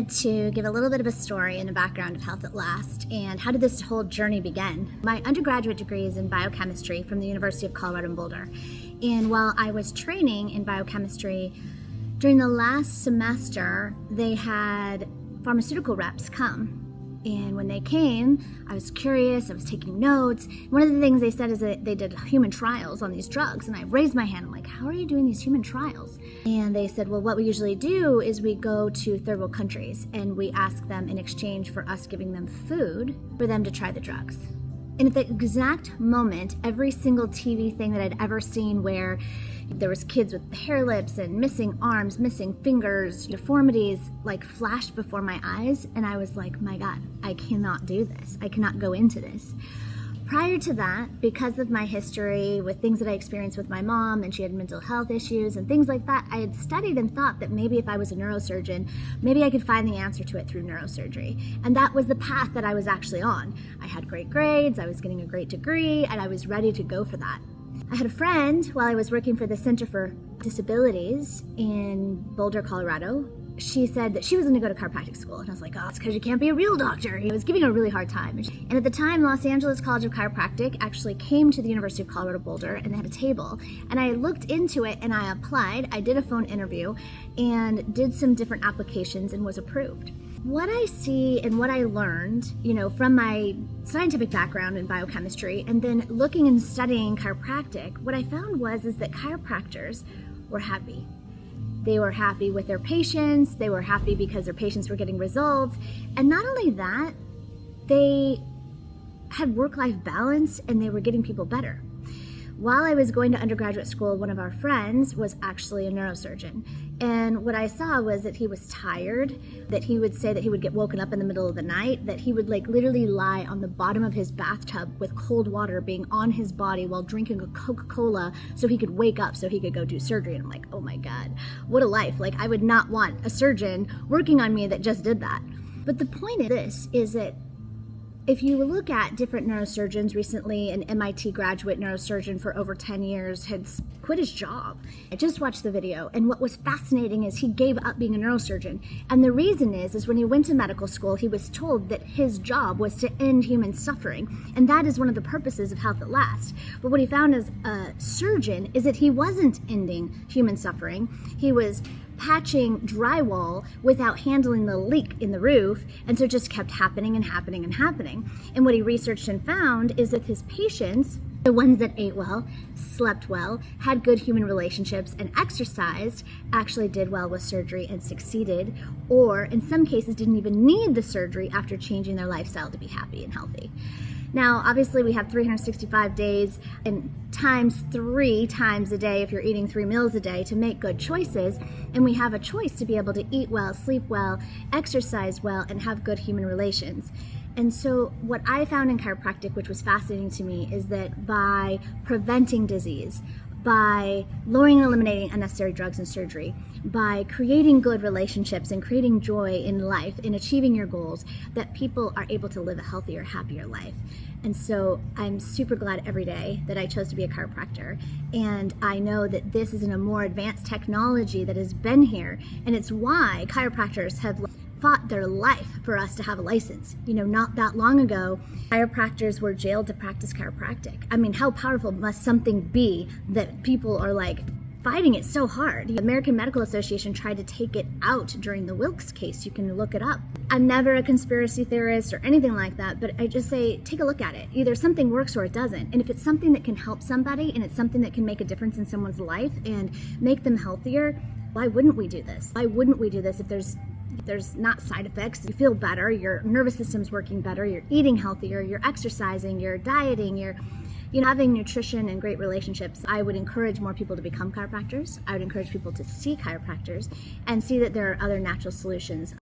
To give a little bit of a story and a background of Health at Last and how did this whole journey begin. My undergraduate degree is in biochemistry from the University of Colorado in Boulder. And while I was training in biochemistry, during the last semester, they had pharmaceutical reps come. And when they came, I was curious, I was taking notes. One of the things they said is that they did human trials on these drugs. And I raised my hand, I'm like, how are you doing these human trials? And they said, well, what we usually do is we go to third world countries and we ask them in exchange for us giving them food for them to try the drugs. And at the exact moment, every single TV thing that I'd ever seen where there was kids with hair lips and missing arms, missing fingers, deformities, like flashed before my eyes. And I was like, my God, I cannot do this. I cannot go into this. Prior to that, because of my history with things that I experienced with my mom, and she had mental health issues and things like that, I had studied and thought that maybe if I was a neurosurgeon, maybe I could find the answer to it through neurosurgery. And that was the path that I was actually on. I had great grades, I was getting a great degree, and I was ready to go for that. I had a friend while I was working for the Center for Disabilities in Boulder, Colorado. She said that she was going to go to chiropractic school. And I was like, oh, it's because you can't be a real doctor. He was giving her a really hard time. And at the time, Los Angeles College of Chiropractic actually came to the University of Colorado Boulder, and they had a table. And I looked into it and I applied. I did a phone interview and did some different applications and was approved. What I see and what I learned, from my scientific background in biochemistry and then looking and studying chiropractic, what I found is that chiropractors were happy. They were happy with their patients. They were happy because their patients were getting results. And not only that, they had work-life balance and they were getting people better. While I was going to undergraduate school, one of our friends was actually a neurosurgeon. And what I saw was that he was tired, that he would say that he would get woken up in the middle of the night, that he would literally lie on the bottom of his bathtub with cold water being on his body while drinking a Coca-Cola so he could wake up so he could go do surgery. And I'm like, oh my God, what a life. I would not want a surgeon working on me that just did that. But the point of this is that if you look at different neurosurgeons, recently an MIT graduate neurosurgeon for over 10 years had quit his job. I just watched the video, and what was fascinating is he gave up being a neurosurgeon. And the reason is when he went to medical school, he was told that his job was to end human suffering. And that is one of the purposes of Health at Last. But what he found as a surgeon is that he wasn't ending human suffering. He was patching drywall without handling the leak in the roof, and so it just kept happening and happening and happening. And what he researched and found is that his patients, the ones that ate well, slept well, had good human relationships, and exercised, actually did well with surgery and succeeded, or in some cases didn't even need the surgery after changing their lifestyle to be happy and healthy. Now, obviously, we have 365 days and times 3 times a day if you're eating 3 meals a day to make good choices. And we have a choice to be able to eat well, sleep well, exercise well, and have good human relations. And so what I found in chiropractic, which was fascinating to me, is that by preventing disease, by lowering and eliminating unnecessary drugs and surgery, by creating good relationships and creating joy in life and achieving your goals, that people are able to live a healthier, happier life. And so I'm super glad every day that I chose to be a chiropractor. And I know that this is in a more advanced technology that has been here. And it's why chiropractors have fought their life for us to have a license. Not that long ago, chiropractors were jailed to practice chiropractic. I mean, how powerful must something be that people are fighting it so hard? The American Medical Association tried to take it out during the Wilkes case. You can look it up. I'm never a conspiracy theorist or anything like that, but I just say, take a look at it. Either something works or it doesn't. And if it's something that can help somebody and it's something that can make a difference in someone's life and make them healthier, why wouldn't we do this? Why wouldn't we do this if there's not side effects? You feel better, your nervous system's working better, you're eating healthier, you're exercising, you're dieting, you're having nutrition and great relationships. I would encourage more people to become chiropractors. I would encourage people to see chiropractors and see that there are other natural solutions.